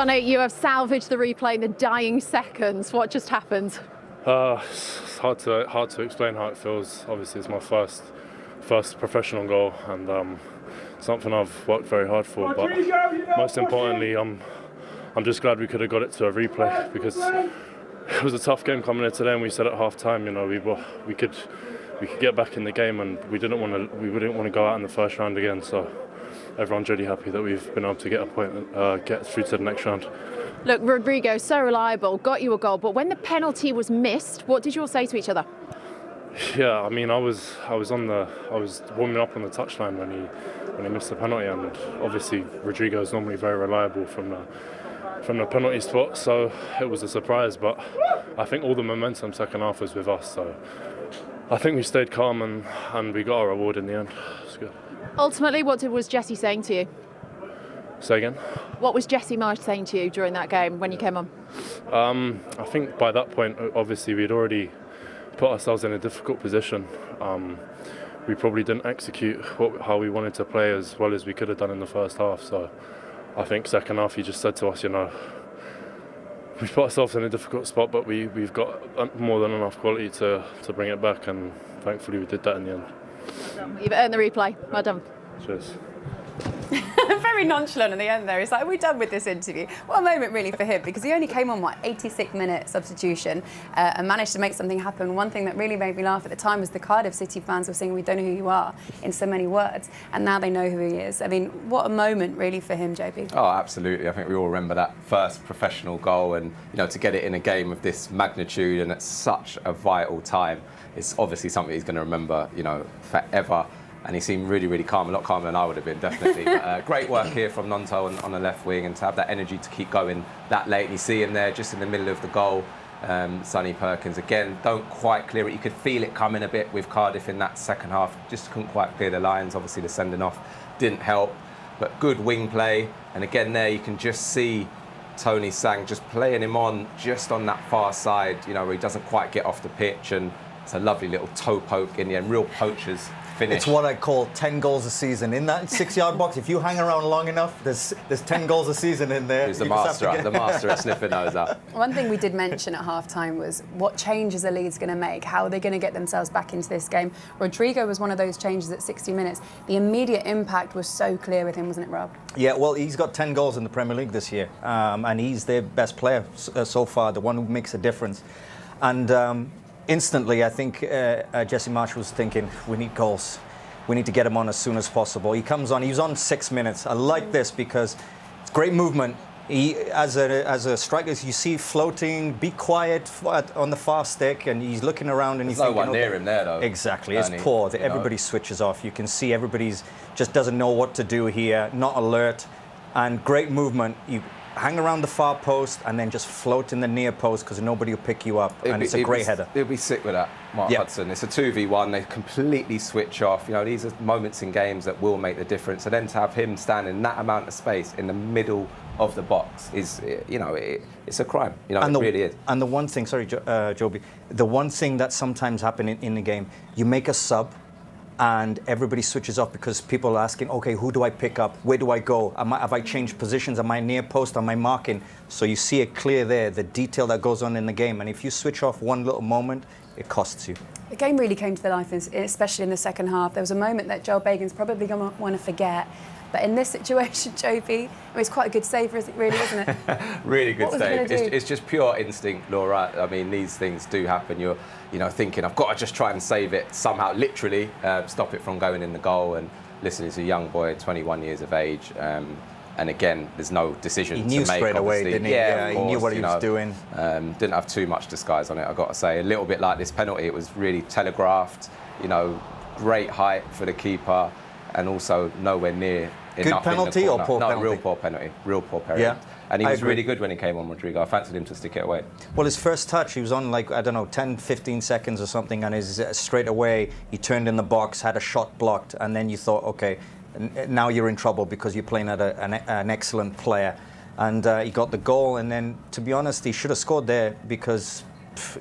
Johnny, you have salvaged the replay in the dying seconds. What just happened? It's hard to explain how it feels. Obviously, it's my first professional goal, and something I've worked very hard for. But most importantly, I'm just glad we could have got it to a replay, because it was a tough game coming in today, and we said at half time, you know, we could get back in the game, and we didn't want to go out in the first round again. So everyone's really happy that we've been able to get a point and get through to the next round. Look, Rodrigo, so reliable, got you a goal, but when the penalty was missed, what did you all say to each other? Yeah, I mean, I was warming up on the touchline when he missed the penalty, and obviously Rodrigo is normally very reliable from the penalty spot, so it was a surprise. But I think all the momentum second half was with us, so I think we stayed calm and we got our reward in the end. It's good. Ultimately, what was Jesse saying to you? Say again? What was Jesse Marsh saying to you during that game when you came on? I think by that point, obviously, we'd already put ourselves in a difficult position. We probably didn't execute how we wanted to play as well as we could have done in the first half. So I think second half, he just said to us, you know, we've put ourselves in a difficult spot, but we've got more than enough quality to bring it back, and thankfully we did that in the end. You've earned the replay. Well done. Cheers. Very nonchalant in the end there. He's like, are we done with this interview? What a moment really for him, because he only came on, 86-minute substitution and managed to make something happen. One thing that really made me laugh at the time was the Cardiff City fans were saying, we don't know who you are, in so many words, and now they know who he is. I mean, what a moment really for him, JP. Oh, absolutely. I think we all remember that first professional goal, and you know, to get it in a game of this magnitude and at such a vital time, it's obviously something he's going to remember, you know, forever. And he seemed really, really calm, a lot calmer than I would have been, definitely. But, great work here from Nonto on the left wing, and to have that energy to keep going that late. And you see him there just in the middle of the goal. Sonny Perkins, again, don't quite clear it. You could feel it coming a bit with Cardiff in that second half. Just couldn't quite clear the lines. Obviously, the sending off didn't help. But good wing play. And again, there you can just see Tony Sang just playing him on just on that far side, you know, where he doesn't quite get off the pitch. And it's a lovely little toe poke in the end. Real poachers. Finish. It's what I call 10 goals a season. In that 6-yard box, if you hang around long enough, there's 10 goals a season in there. He's the master at sniffing those up. One thing we did mention at half-time was what changes are Leeds going to make? How are they going to get themselves back into this game? Rodrigo was one of those changes at 60 minutes. The immediate impact was so clear with him, wasn't it, Rob? Yeah, well, he's got 10 goals in the Premier League this year, and he's their best player so far, the one who makes a difference. And instantly, I think Jesse Marsh was thinking, we need goals. We need to get him on as soon as possible. He comes on, he was on 6 minutes. I like this because it's great movement. He, as a striker, you see floating, be quiet on the far stick, and he's looking around and he's no one near him there, though. Exactly, it's poor. Everybody switches off. You can see everybody's just doesn't know what to do here, not alert, and great movement. You hang around the far post and then just float in the near post because nobody will pick you up, and it's a great header. He'll be sick with that, Mark Hudson. It's a 2v1. They completely switch off. You know, these are moments in games that will make the difference. And then to have him stand in that amount of space in the middle of the box is, you know, it's a crime. You know, it really is. And the one thing, sorry, Joby, the one thing that sometimes happens in the game, you make a sub, and everybody switches off because people are asking, okay, who do I pick up? Where do I go? Have I changed positions? Am I near post? Am I marking? So you see it clear there, the detail that goes on in the game. And if you switch off one little moment, it costs you. The game really came to life, especially in the second half. There was a moment that Joel Bagan's probably going to want to forget. But in this situation, Joby, it's quite a good save, really, isn't it? Really good save. It's just pure instinct, Laura. I mean, these things do happen. You're, you know, thinking, I've got to just try and save it somehow, literally, stop it from going in the goal. And listen, he's a young boy, 21 years of age. And again, there's no decision to make. He knew straight away, didn't he? Yeah, he knew what he was doing. Didn't have too much disguise on it, I've got to say. A little bit like this penalty, it was really telegraphed. You know, great height for the keeper, and also nowhere near enough. Good penalty or poor penalty? No, real poor penalty. Real poor penalty. Yeah. And he was really good when he came on, Rodrigo. I fancied him to stick it away. Well, his first touch, he was on like, I don't know, 10, 15 seconds or something, and his straight away, he turned in the box, had a shot blocked, and then you thought, okay, now you're in trouble because you're playing at an excellent player. And he got the goal, and then, to be honest, he should have scored there because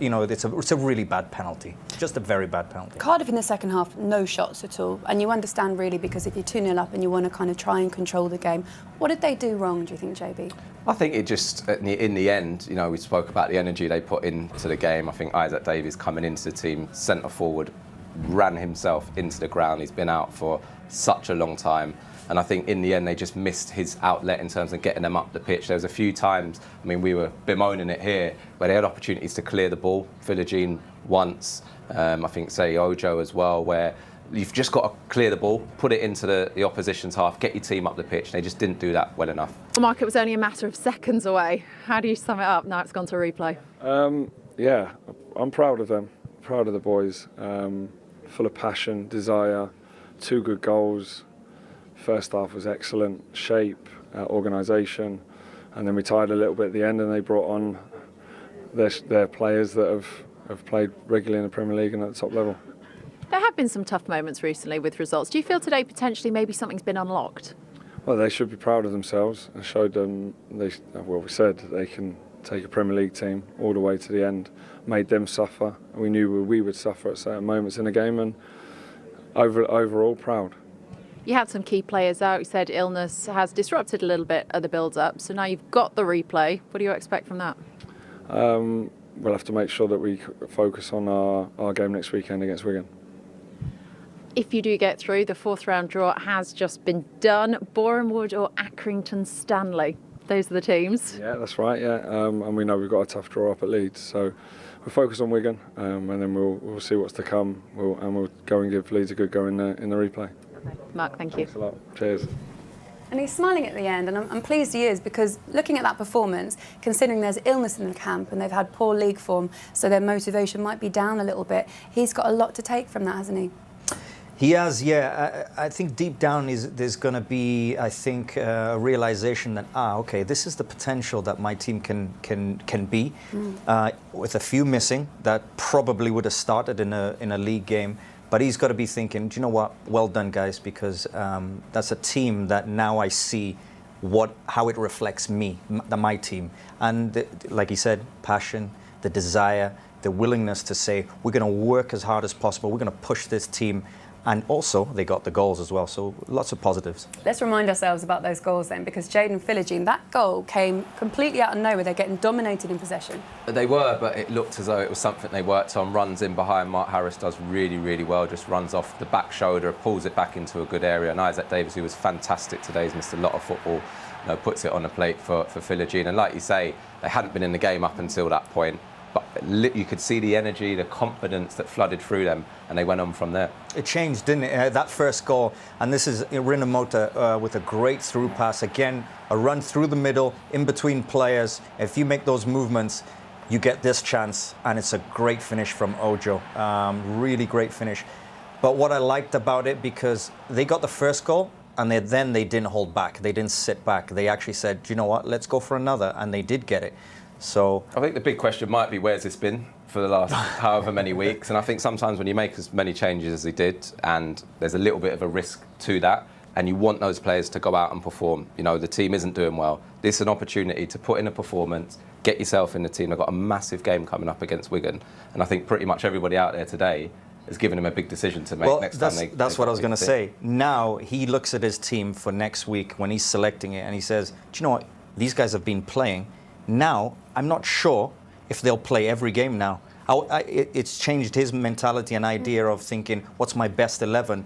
you know, it's a really bad penalty, just a very bad penalty. Cardiff in the second half, no shots at all. And you understand really, because if you're 2-0 up and you want to kind of try and control the game, what did they do wrong, do you think, JB? I think it just, in the end, you know, we spoke about the energy they put into the game. I think Isaak Davies coming into the team, centre forward, ran himself into the ground. He's been out for such a long time. And I think in the end, they just missed his outlet in terms of getting them up the pitch. There was a few times, I mean, we were bemoaning it here, where they had opportunities to clear the ball. Philogene once, I think, say, Ojo as well, where you've just got to clear the ball, put it into the opposition's half, get your team up the pitch. They just didn't do that well enough. Well, Mark, it was only a matter of seconds away. How do you sum it up now it's gone to replay? Yeah, I'm proud of them, proud of the boys. Full of passion, desire, 2 good goals. First half was excellent, shape, organisation, and then we tied a little bit at the end, and they brought on their players that have played regularly in the Premier League and at the top level. There have been some tough moments recently with results. Do you feel today potentially maybe something's been unlocked? Well, they should be proud of themselves and showed them, we said they can take a Premier League team all the way to the end, made them suffer. We knew we would suffer at certain moments in the game, and overall proud. You had some key players out. You said illness has disrupted a little bit of the build-up. So now you've got the replay. What do you expect from that? We'll have to make sure that we focus on our game next weekend against Wigan. If you do get through, the 4th round draw has just been done. Bournemouth or Accrington Stanley? Those are the teams. Yeah, that's right, yeah. And we know we've got a tough draw up at Leeds. So we'll focus on Wigan, and then we'll see what's to come. We'll go and give Leeds a good go in the replay. Mark, thank you. Thanks a lot. Cheers. And he's smiling at the end, and I'm pleased he is, because looking at that performance, considering there's illness in the camp and they've had poor league form, so their motivation might be down a little bit, he's got a lot to take from that, hasn't he? He has, yeah. I think deep down there's going to be, I think, a realization that, okay, this is the potential that my team can be. With a few missing, that probably would have started in a league game. But he's got to be thinking, do you know what? Well done, guys, because that's a team that now I see how it reflects me, my team. And like he said, passion, the desire, the willingness to say, we're going to work as hard as possible. We're going to push this team. And also, they got the goals as well, so lots of positives. Let's remind ourselves about those goals then, because Jayden Philogene, that goal came completely out of nowhere. They're getting dominated in possession. They were, but it looked as though it was something they worked on. Runs in behind. Mark Harris does really, really well. Just runs off the back shoulder, pulls it back into a good area. And Isaak Davies, who was fantastic today, has missed a lot of football, puts it on the plate for Philogene. And like you say, they hadn't been in the game up until that point. But you could see the energy, the confidence that flooded through them, and they went on from there. It changed, didn't it? That first goal, and this is Rinomota with a great through pass. Again, a run through the middle, in between players. If you make those movements, you get this chance, and it's a great finish from Ojo. Really great finish. But what I liked about it, because they got the first goal, and then they didn't hold back. They didn't sit back. They actually said, do you know what, let's go for another, and they did get it. So I think the big question might be, where's this been for the last however many weeks? And I think sometimes when you make as many changes as he did, and there's a little bit of a risk to that, and you want those players to go out and perform. You know, the team isn't doing well. This is an opportunity to put in a performance, get yourself in the team. They've got a massive game coming up against Wigan, and I think pretty much everybody out there today has given him a big decision to make next time. That's what I was going to say. Now he looks at his team for next week when he's selecting it, and he says, do you know what? These guys have been playing. Now, I'm not sure if they'll play every game now. It's changed his mentality and idea of thinking, what's my best 11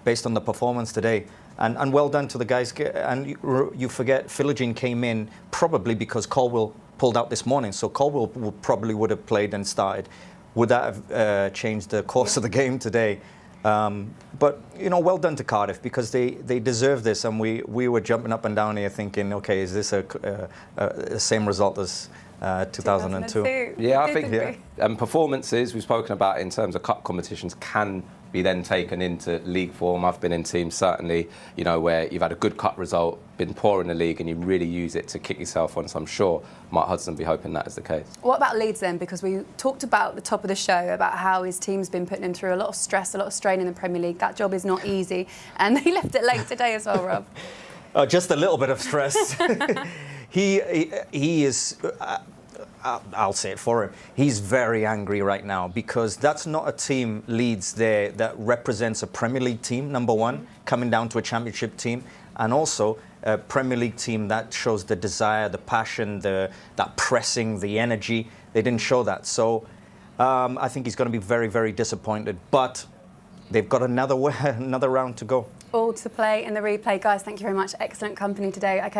based on the performance today. And well done to the guys. And you forget, Philogene came in probably because Colwell pulled out this morning. So Colwell probably would have played and started. Would that have changed the course of the game today? But, you know, well done to Cardiff, because they deserve this, and we were jumping up and down here thinking, okay, is this the same result as 2002? Yeah, I think and performances we've spoken about in terms of cup competitions can be then taken into league form. I've been in teams, certainly, you know, where you've had a good cup result, been poor in the league, and you really use it to kick yourself on. So I'm sure Mark Hudson will be hoping that is the case. What about Leeds then? Because we talked about at the top of the show about how his team's been putting him through a lot of stress, a lot of strain in the Premier League. That job is not easy, and he left it late today as well, Rob. Just a little bit of stress. He is. I'll say it for him. He's very angry right now because that's not a team, Leeds, there that represents a Premier League team, number one, coming down to a Championship team, and also a Premier League team that shows the desire, the passion, that pressing, the energy. They didn't show that. So I think he's going to be very, very disappointed. But they've got another round to go. All to play in the replay. Guys, thank you very much. Excellent company today. Okay.